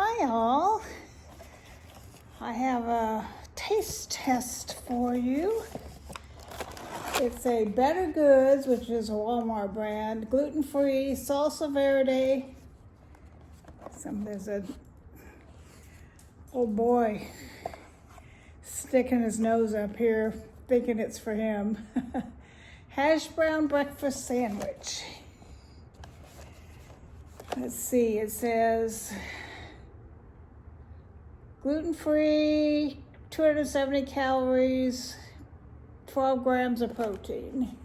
Hi all, I have a taste test for you. It's a Better Goods, which is a Walmart brand, gluten-free, salsa verde. There's a old boy sticking his nose up here, thinking it's for him. Hash brown breakfast sandwich. Let's see, it says gluten-free, 270 calories, 12 grams of protein,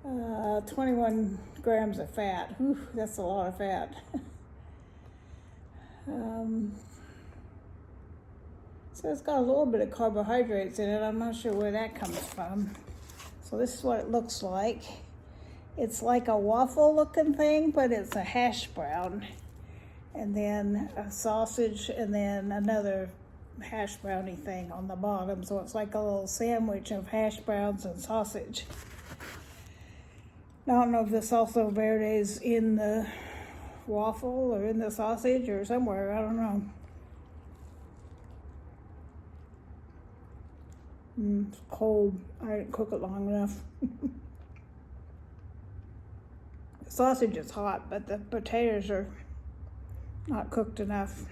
21 grams of fat. Ooh, that's a lot of fat. So it's got a little bit of carbohydrates in it. I'm not sure where that comes from. So this is what it looks like. It's like a waffle looking thing, but it's a hash brown. And then a sausage, and then another hash brownie thing on the bottom. So it's like a little sandwich of hash browns and sausage. Now, I don't know if the salsa verde is in the waffle or in the sausage or somewhere. I don't know. It's cold. I didn't cook it long enough. The sausage is hot, but the potatoes are not cooked enough.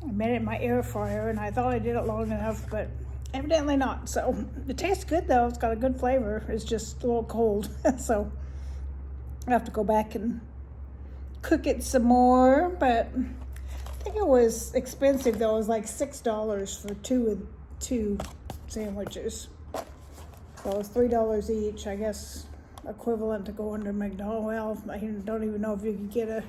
I made it in my air fryer and I thought I did it long enough, but evidently not. So it tastes good though. It's got a good flavor. It's just a little cold. So I have to go back and cook it some more, but I think it was expensive though. It was like $6 for two sandwiches. So it was $3 each, I guess, equivalent to going to McDonald's. Well, I don't even know if you could get a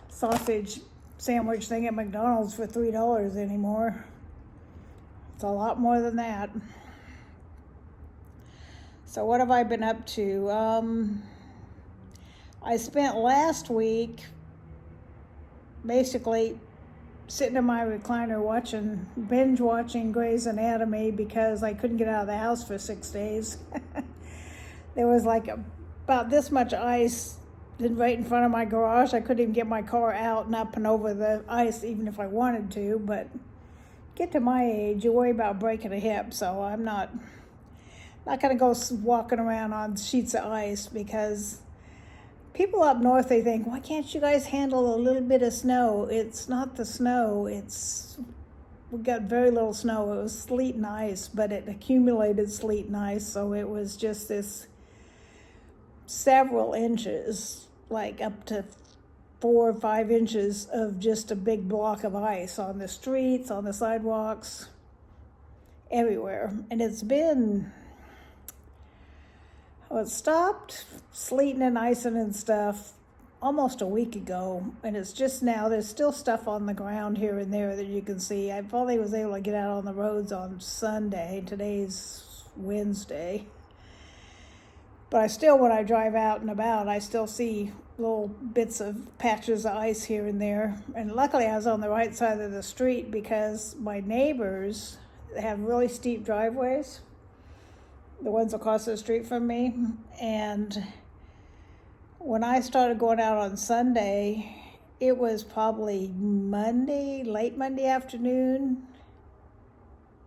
sausage sandwich thing at McDonald's for $3 anymore. It's a lot more than that. So what have I been up to? I spent last week basically sitting in my recliner binge watching Grey's Anatomy because I couldn't get out of the house for 6 days. There was like about this much ice right in front of my garage. I couldn't even get my car out and up and over the ice even if I wanted to, but get to my age, you worry about breaking a hip, so I'm not gonna go walking around on sheets of ice because people up north, they think, why can't you guys handle a little bit of snow? It's not the snow, we got very little snow. It was sleet and ice, but it accumulated sleet and ice, so it was just this several inches, like up to 4 or 5 inches of just a big block of ice on the streets, on the sidewalks, everywhere. And it stopped sleeting and icing and stuff almost a week ago, and it's just now, there's still stuff on the ground here and there that you can see. I finally was able to get out on the roads on Sunday. Today's Wednesday. But I still, when I drive out and about, I still see little bits of patches of ice here and there. And luckily I was on the right side of the street because my neighbors have really steep driveways, the ones across the street from me. And when I started going out on Sunday, it was probably late Monday afternoon,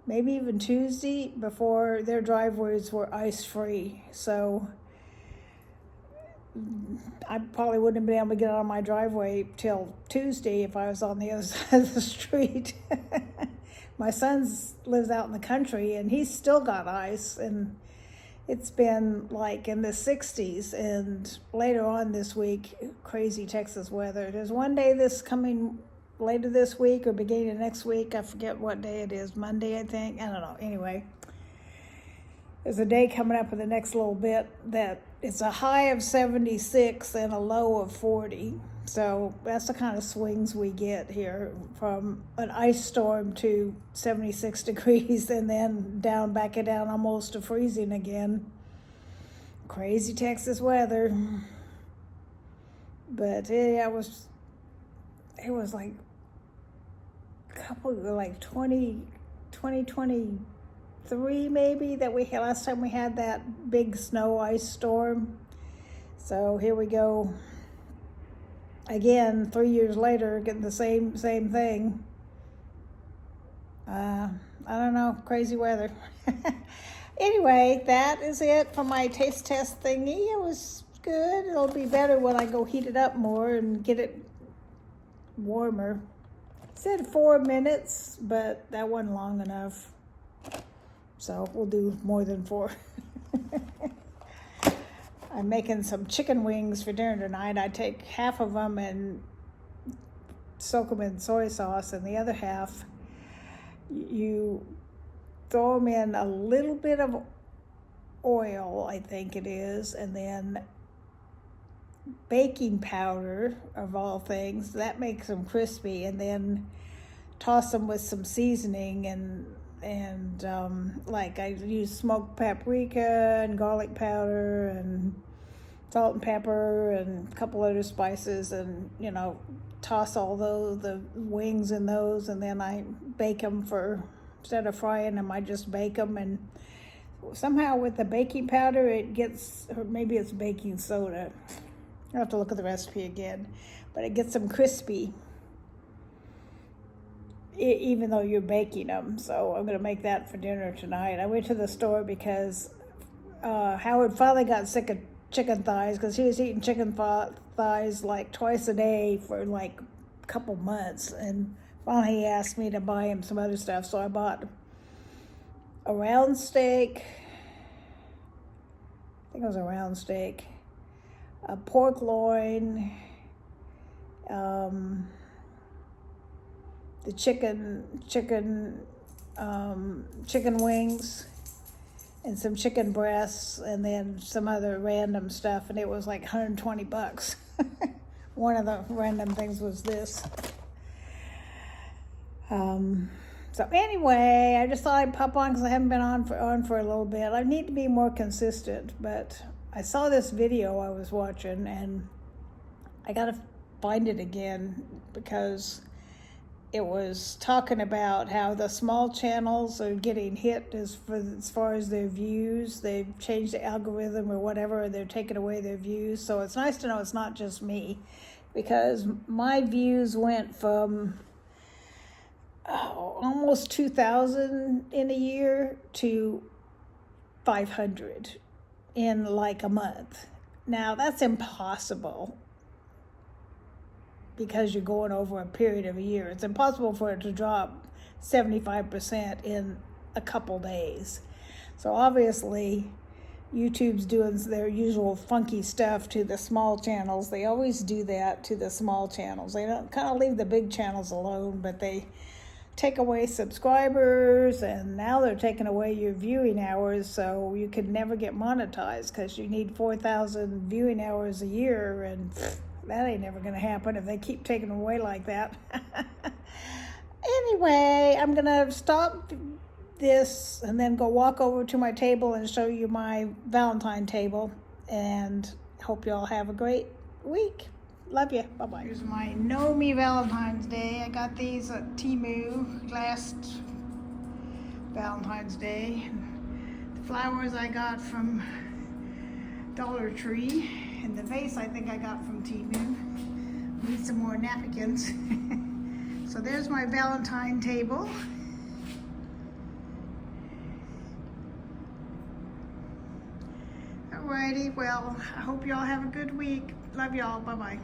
maybe even Tuesday, before their driveways were ice-free. So I probably wouldn't have been able to get out of my driveway till Tuesday if I was on the other side of the street. My son lives out in the country and he's still got ice, and it's been like in the 60s, and later on this week, crazy Texas weather. There's one day coming later this week or beginning of next week. I forget what day it is. Monday, I think. I don't know. Anyway, there's a day coming up in the next little bit that it's a high of 76 and a low of 40. So that's the kind of swings we get here, from an ice storm to 76 degrees and then back it down almost to freezing again. Crazy Texas weather. But it was like a couple, like 2023 maybe, that we had last time we had that big snow ice storm. So here we go again, 3 years later, getting the same thing. I don't know, crazy weather. Anyway, that is it for my taste test thingy. It was good. It'll be better when I go heat it up more and get it warmer. It said 4 minutes, but that wasn't long enough. So we'll do more than 4. I'm making some chicken wings for dinner tonight. I take half of them and soak them in soy sauce, and the other half, you throw them in a little bit of oil, I think it is, and then baking powder, of all things. That makes them crispy, and then toss them with some seasoning and like I use smoked paprika and garlic powder and salt and pepper and a couple other spices, and toss all the wings in those, and then I bake them instead of frying them, I just bake them, and somehow with the baking powder it gets, or maybe it's baking soda, I'll have to look at the recipe again, but it gets them crispy even though you're baking them. So I'm going to make that for dinner tonight. I went to the store because Howard finally got sick of chicken thighs, because he was eating chicken thighs like twice a day for like a couple months, and finally he asked me to buy him some other stuff. So I bought a round steak, I think it was a round steak, a pork loin, the chicken wings, and some chicken breasts, and then some other random stuff, and it was like $120. One of the random things was this. So anyway, I just thought I'd pop on because I haven't been on for a little bit. I need to be more consistent, but I saw this video I was watching, and I gotta find it again, because it was talking about how the small channels are getting hit as far as their views. They've changed the algorithm or whatever, and they're taking away their views. So it's nice to know it's not just me, because my views went from almost 2,000 in a year to 500 in like a month. Now that's impossible, because you're going over a period of a year. It's impossible for it to drop 75% in a couple days. So obviously, YouTube's doing their usual funky stuff to the small channels. They always do that to the small channels. They don't kind of leave the big channels alone, but they take away subscribers, and now they're taking away your viewing hours, so you could never get monetized, because you need 4,000 viewing hours a year, and that ain't never going to happen if they keep taking away like that. Anyway, I'm going to stop this and then go walk over to my table and show you my Valentine table, and hope you all have a great week. Love you. Bye-bye. Here's my Know Me Valentine's Day. I got these at Temu last Valentine's Day. The flowers I got from Dollar Tree. And the vase I think I got from Temu. Need some more napkins. So there's my Valentine table. Alrighty, well, I hope y'all have a good week. Love y'all. Bye-bye.